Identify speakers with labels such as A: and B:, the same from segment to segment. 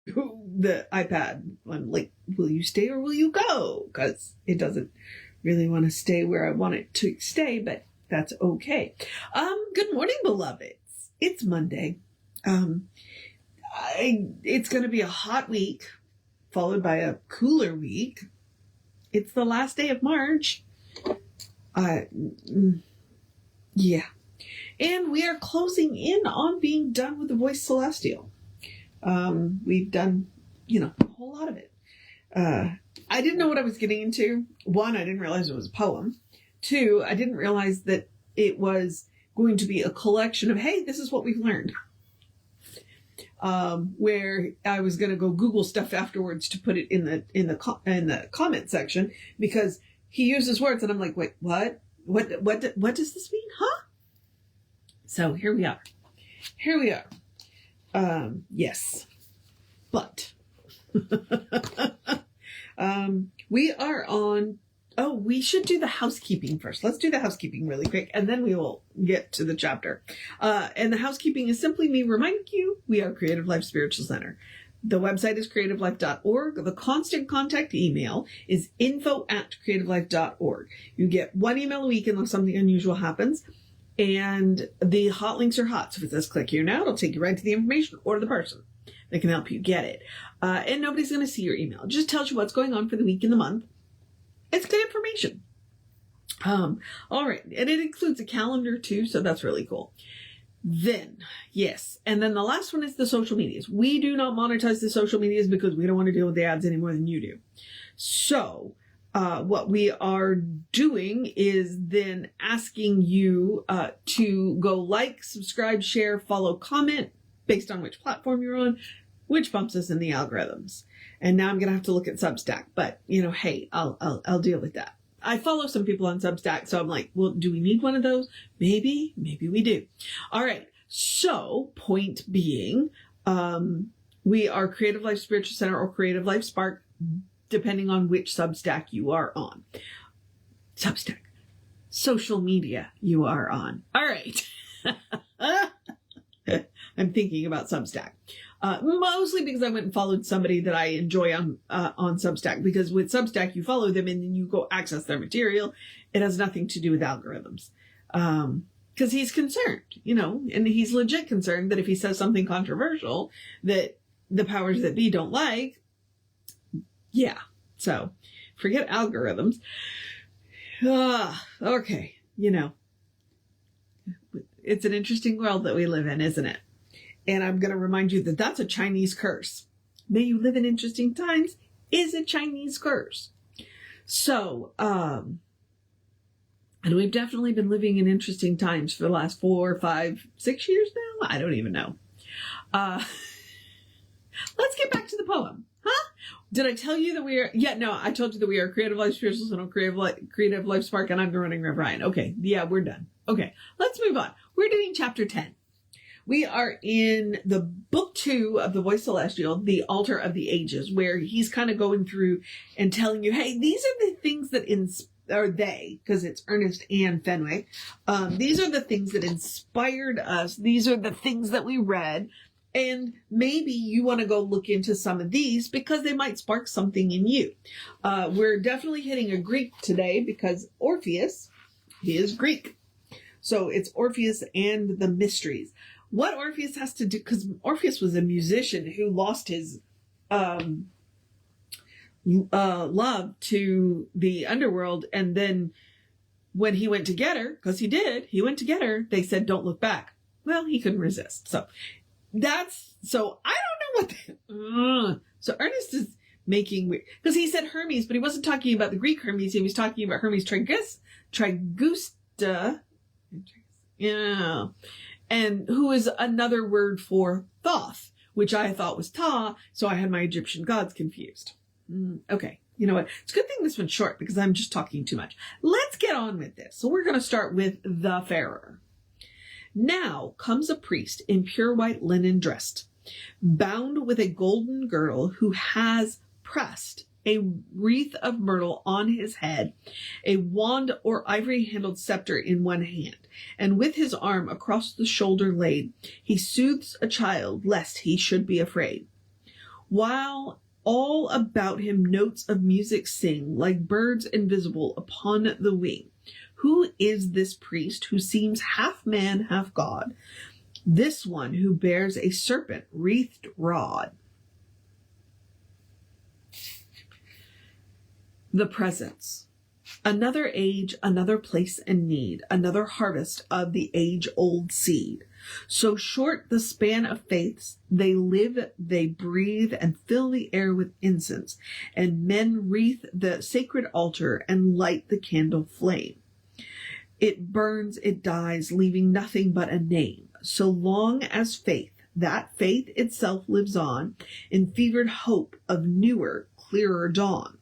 A: the iPad. I'm like, will you stay or will you go? Because it doesn't really want to stay where I want it to stay, but that's okay. Good morning, beloveds. It's Monday. It's going to be a hot week, followed by a cooler week. It's the last day of March. Yeah. And we are closing in on being done with the Voice Celestial. We've done, a whole lot of it. I didn't know what I was getting into. One, I didn't realize it was a poem. Two, I didn't realize that it was going to be a collection of, hey, this is what we've learned. Where I was going to go Google stuff afterwards to put it in the comment section, because he uses words and I'm like, wait, what? What does this mean? Huh? So here we are. Yes, but we are on. Oh, we should do the housekeeping first. Let's do the housekeeping really quick, and then we will get to the chapter. And the housekeeping is simply me reminding you we are Creative Life Spiritual Center. The website is creativelife.org. The constant contact email is info@creativelife.org. You get one email a week unless something unusual happens. And the hot links are hot. So if it says click here now, it'll take you right to the information or the person that can help you get it. And nobody's going to see your email. It just tells you what's going on for the week and the month. It's good information. All right. And it includes a calendar too. So that's really cool. Then, yes. And then the last one is the social medias. We do not monetize the social medias because we don't want to deal with the ads any more than you do. So what we are doing is then asking you to go like, subscribe, share, follow, comment based on which platform you're on, which bumps us in the algorithms. And now I'm going to have to look at Substack, but hey, I'll deal with that. I follow some people on Substack, so I'm like, well, do we need one of those? Maybe we do. All right. So point being, we are Creative Life Spiritual Center or Creative Life Spark, depending on which Substack you are on. Substack. Social media you are on. All right. I'm thinking about Substack. Mostly because I went and followed somebody that I enjoy on Substack, because with Substack, you follow them and then you go access their material. It has nothing to do with algorithms. Because he's concerned, and he's legit concerned that if he says something controversial that the powers that be don't like, yeah. So forget algorithms. Okay. It's an interesting world that we live in, isn't it? And I'm going to remind you that that's a Chinese curse. May you live in interesting times is a Chinese curse. So, and we've definitely been living in interesting times for the last 4, 5, 6 years now. I don't even know. Let's get back to the poem. Huh? Did I tell you that we are? Yeah, no, I told you that we are Creative Life Spiritual Center, Creative Life Spark, and I'm the running Rev Ryan. Okay. Yeah, we're done. Okay. Let's move on. We're doing chapter 10. We are in the book 2 of the Voice Celestial, the Altar of the Ages, where he's kind of going through and telling you, hey, these are the things that because it's Ernest and Fenwicke. These are the things that inspired us. These are the things that we read. And maybe you want to go look into some of these because they might spark something in you. We're definitely hitting a Greek today because Orpheus, he is Greek. So it's Orpheus and the mysteries. What Orpheus has to do, because Orpheus was a musician who lost his love to the underworld. And then when he went to get her, because he went to get her, they said, don't look back. Well, he couldn't resist. So I don't know what, so Ernest is making weird, because he said Hermes, but he wasn't talking about the Greek Hermes. He was talking about Hermes Trigusta. Yeah. And who is another word for Thoth, which I thought was Ta, so I had my Egyptian gods confused. Okay, you know what? It's a good thing this one's short because I'm just talking too much. Let's get on with this. So we're going to start with the Wayfarer. Now comes a priest in pure white linen dressed, bound with a golden girdle, who has pressed a wreath of myrtle on his head, a wand or ivory-handled scepter in one hand, and with his arm across the shoulder laid, he soothes a child lest he should be afraid. while all about him notes of music sing, like birds invisible upon the wing. Who is this priest who seems half man, half God? This one who bears a serpent wreathed rod. The presence. Another age, another place and need, another harvest of the age-old seed. So short the span of faiths, they live, they breathe, and fill the air with incense, and men wreath the sacred altar and light the candle flame. It burns, it dies, leaving nothing but a name. So long as faith, that faith itself lives on, in fevered hope of newer, clearer dawn.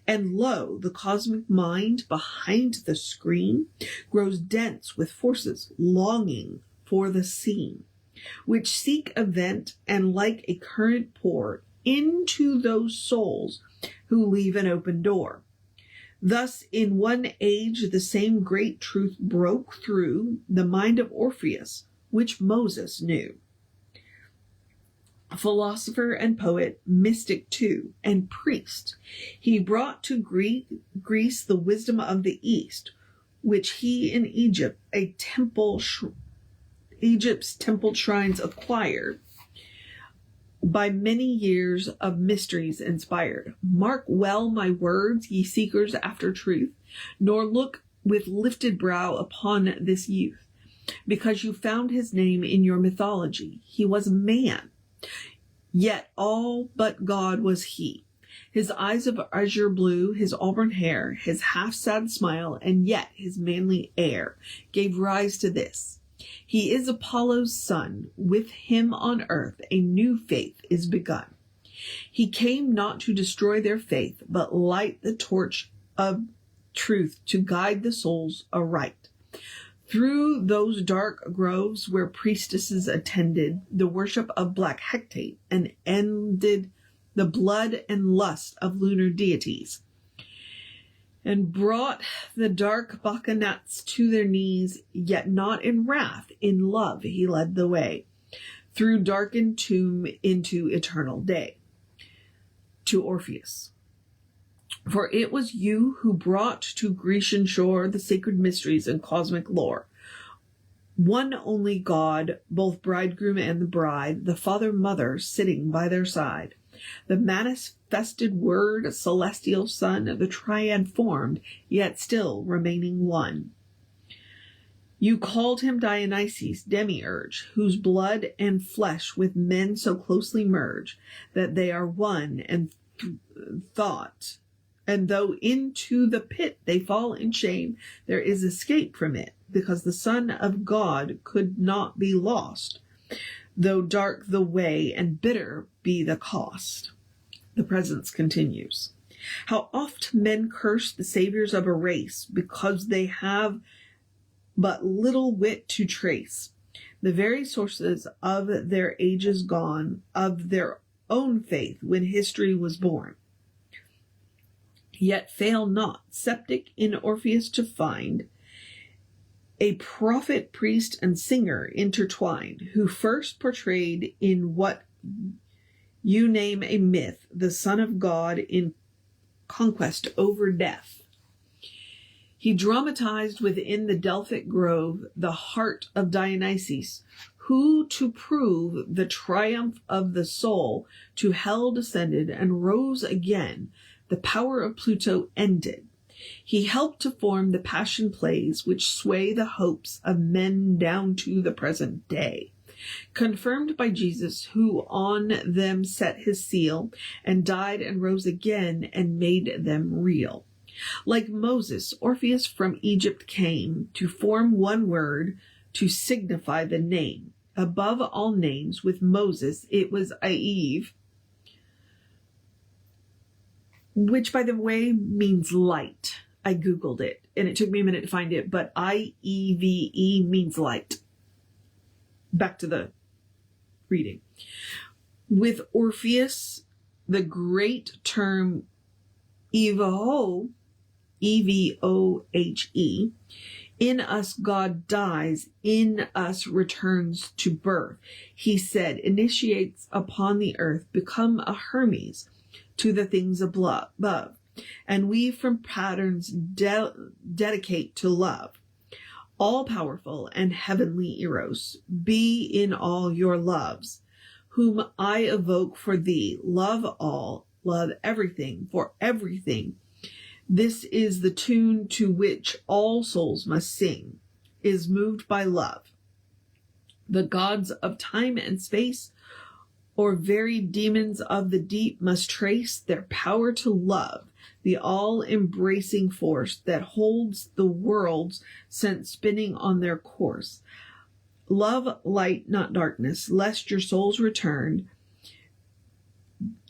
A: And lo, the cosmic mind behind the screen grows dense with forces longing for the scene, which seek a vent and like a current pour into those souls who leave an open door. Thus, in one age, the same great truth broke through the mind of Orpheus, which Moses knew. Philosopher and poet, mystic too, and priest, he brought to Greece the wisdom of the East, which he in Egypt's temple shrines acquired, by many years of mysteries inspired. Mark well my words, ye seekers after truth, nor look with lifted brow upon this youth, because you found his name in your mythology. He was a man, yet all but God was he. His eyes of azure blue, his auburn hair, his half-sad smile, and yet his manly air gave rise to this. He is Apollo's son. With him on earth a new faith is begun. He came not to destroy their faith, but light the torch of truth to guide the souls aright. Through those dark groves where priestesses attended the worship of black Hecate and ended the blood and lust of lunar deities, and brought the dark bacchanals to their knees, yet not in wrath, in love he led the way, through darkened tomb into eternal day. To Orpheus. For it was you who brought to Grecian shore the sacred mysteries and cosmic lore. One only God, both bridegroom and the bride, the father-mother sitting by their side. The manifested word, celestial son, the triad formed, yet still remaining one. You called him Dionysus, demiurge, whose blood and flesh with men so closely merge, that they are one and thought. And though into the pit they fall in shame, there is escape from it, because the Son of God could not be lost, though dark the way and bitter be the cost. The presence continues. How oft men curse the saviors of a race, because they have but little wit to trace the very sources of their ages gone, of their own faith when history was born. Yet fail not, sceptic in Orpheus, to find a prophet, priest, and singer intertwined, who first portrayed in what you name a myth the Son of God in conquest over death. He dramatized within the Delphic grove the heart of Dionysus, who, to prove the triumph of the soul, to hell descended and rose again. The power of Pluto ended. He helped to form the passion plays which sway the hopes of men down to the present day, confirmed by Jesus, who on them set his seal, and died and rose again and made them real. Like Moses, Orpheus from Egypt came to form one word to signify the name. Above all names, with Moses, it was Eve, which, by the way, means light. I Googled it, and it took me a minute to find it, but I-E-V-E means light. Back to the reading. With Orpheus, the great term Evohe, E-V-O-H-E, In us God dies, in us returns to birth. He said, initiates upon the earth, become a Hermes to the things above. And we from patterns dedicate to love. All powerful and heavenly Eros, be in all your loves, whom I evoke for thee. Love all, love everything, for everything. This is the tune to which all souls must sing, is moved by love. The gods of time and space, or very demons of the deep, must trace their power to love, the all-embracing force that holds the worlds sent spinning on their course. Love light, not darkness, lest your souls returned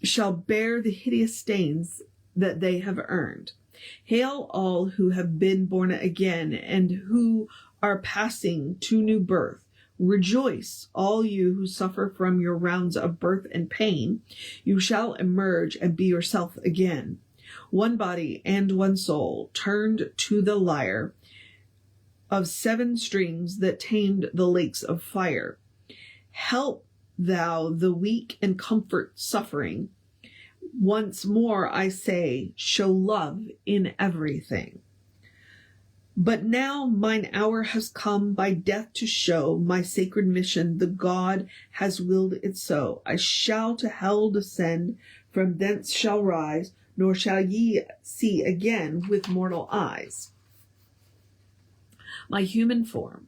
A: shall bear the hideous stains that they have earned. Hail all who have been born again and who are passing to new birth. Rejoice, all you who suffer from your rounds of birth and pain. You shall emerge and be yourself again. One body and one soul, turned to the lyre of 7 strings that tamed the lakes of fire. Help thou the weak and comfort suffering. Once more I say, show love in everything. But now mine hour has come by death to show my sacred mission. The God has willed it so. I shall to hell descend, from thence shall rise, nor shall ye see again with mortal eyes my human form.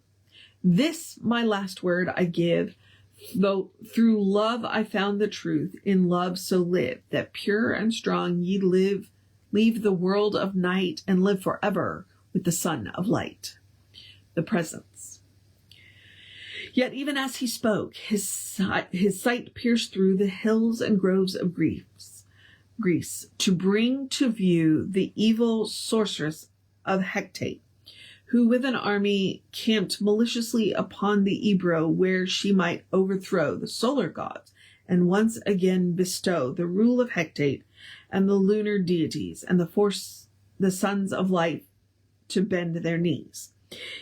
A: This my last word I give, though through love I found the truth, in love so live, that pure and strong ye leave the world of night, and live forever with the sun of light. The presence. Yet even as he spoke, his sight pierced through the hills and groves of Greece, to bring to view the evil sorceress of Hecate, who with an army camped maliciously upon the Ebro, where she might overthrow the solar gods and once again bestow the rule of Hecate and the lunar deities, and force the sons of light to bend their knees.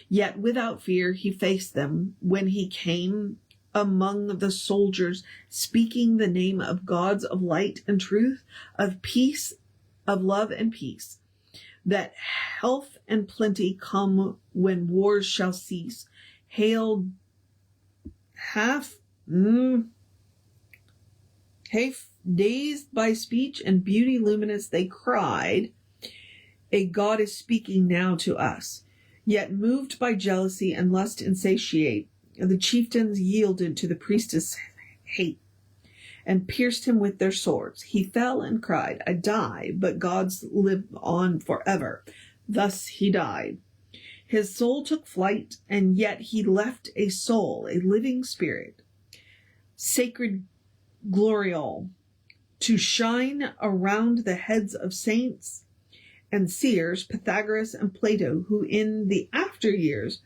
A: Yet without fear he faced them when he came among the soldiers, speaking the name of gods of light and truth, of peace, of love and peace, that health and plenty come when wars shall cease. Hail half dazed by speech and beauty luminous, they cried, a God is speaking now to us. Yet moved by jealousy and lust insatiate, the chieftains yielded to the priestess' hate and pierced him with their swords. He fell and cried, I die, but gods live on forever. Thus he died. His soul took flight, and yet he left a soul, a living spirit, sacred gloriole, to shine around the heads of saints and seers, Pythagoras and Plato, who in the after years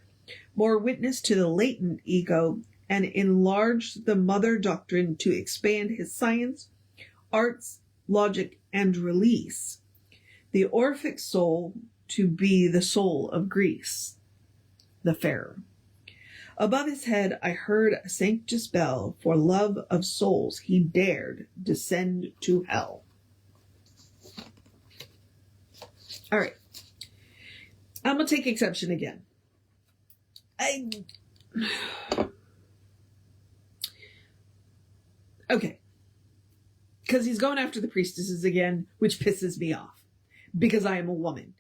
A: bore witness to the latent ego and enlarged the mother doctrine to expand his science, arts, logic, and release the Orphic soul to be the soul of Greece, the fairer. Above his head I heard a sanctus bell, for love of souls he dared descend to hell. All right. I'm going to take exception again. Okay. Because he's going after the priestesses again, which pisses me off. Because I am a woman.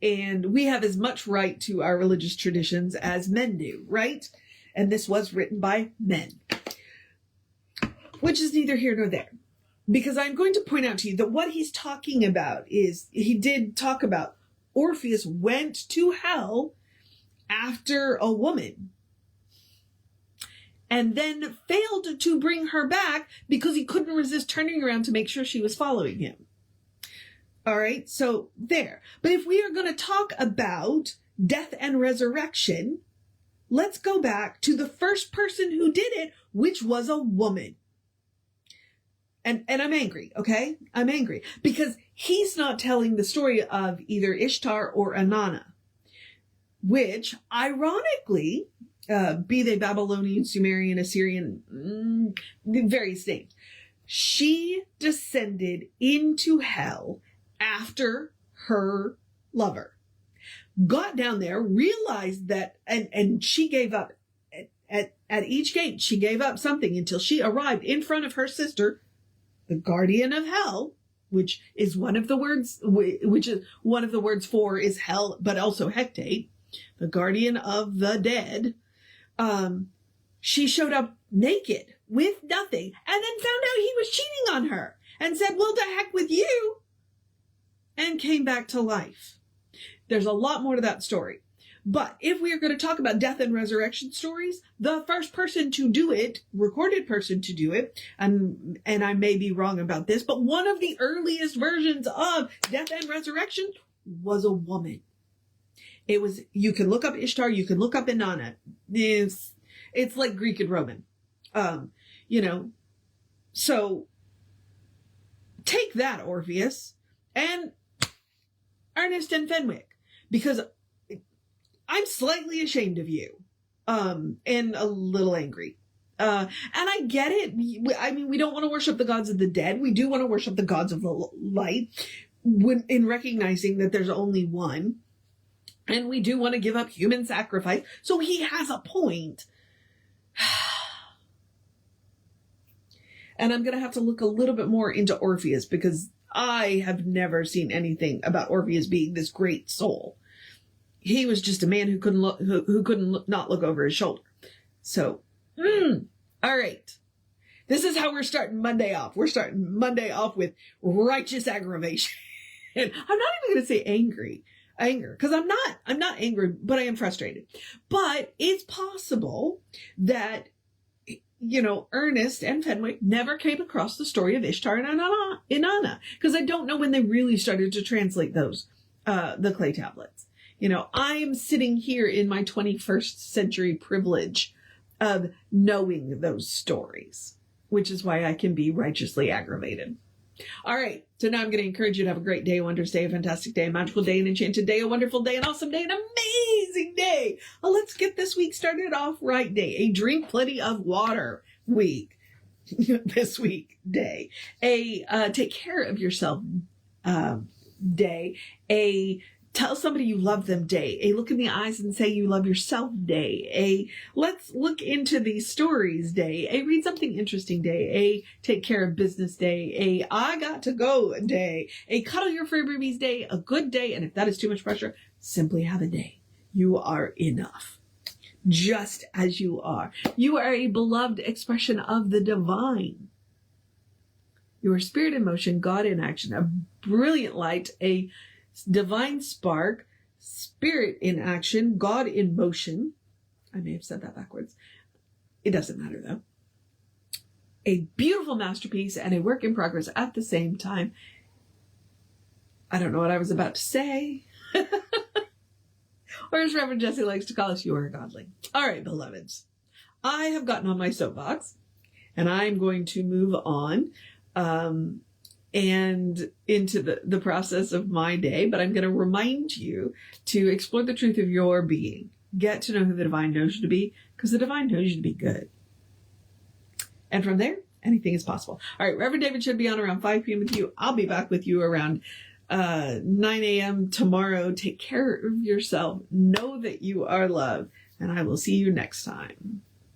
A: And we have as much right to our religious traditions as men do, right? And this was written by men. Which is neither here nor there. Because I'm going to point out to you that what he's talking about is, he did talk about Orpheus went to hell after a woman and then failed to bring her back because he couldn't resist turning around to make sure she was following him. All right, so there. But if we are going to talk about death and resurrection, let's go back to the first person who did it, which was a woman. And I'm angry, okay? I'm angry because he's not telling the story of either Ishtar or Inanna. which ironically, be they Babylonian, Sumerian, Assyrian, various names, she descended into hell after her lover got down there, realized that, and she gave up at each gate. She gave up something until she arrived in front of her sister, the guardian of hell, which is one of the words for is hell, but also hecate, the guardian of the dead. She showed up naked with nothing and then found out he was cheating on her and said, well, to heck with you, and came back to life. There's a lot more to that story. But if we are going to talk about death and resurrection stories, the first person to do it, recorded person to do it, and I may be wrong about this, but one of the earliest versions of death and resurrection was a woman. It was, you can look up Ishtar, you can look up Inanna. It's like Greek and Roman. So take that, Orpheus, and Ernest and Fenwicke, because I'm slightly ashamed of you, and a little angry. And I get it. I mean, we don't want to worship the gods of the dead. We do want to worship the gods of the light, in recognizing that there's only one. And we do want to give up human sacrifice. So he has a point. And I'm going to have to look a little bit more into Orpheus, because I have never seen anything about Orpheus being this great soul. He was just a man who couldn't not look over his shoulder. So, all right. This is how we're starting Monday off. We're starting Monday off with righteous aggravation. And I'm not even going to say anger, because I'm not angry, but I am frustrated. But it's possible that, Ernest and Fenwicke never came across the story of Ishtar and Inanna, because I don't know when they really started to translate those, the clay tablets. I am sitting here in my 21st century privilege of knowing those stories, which is why I can be righteously aggravated. All right. So now I'm going to encourage you to have a great day, a wondrous day, a fantastic day, a magical day, an enchanted day, a wonderful day, an awesome day, an amazing day. Well, let's get this week started off right day. A drink plenty of water week. This week day. A take care of yourself day. A tell somebody you love them day. A look in the eyes and say you love yourself day. A let's look into these stories day. A read something interesting day. A take care of business day. A I got to go day. A cuddle your fur babies day. A good day. And if that is too much pressure, simply have a day. You are enough. Just as you are. You are a beloved expression of the divine. You are spirit in motion, God in action, a brilliant light, a divine spark, spirit in action, God in motion. I may have said that backwards. It doesn't matter though. A beautiful masterpiece and a work in progress at the same time. I don't know what I was about to say. Or as Reverend Jesse likes to call us, you are a godling. All right, beloveds. I have gotten on my soapbox and I'm going to move on. And into the process of my day, but I'm going to remind you to explore the truth of your being. Get to know who the divine knows you to be, because the divine knows you to be good. And from there, anything is possible. All right, Reverend David should be on around 5 p.m. with you. I'll be back with you around 9 a.m. tomorrow. Take care of yourself. Know that you are loved, and I will see you next time.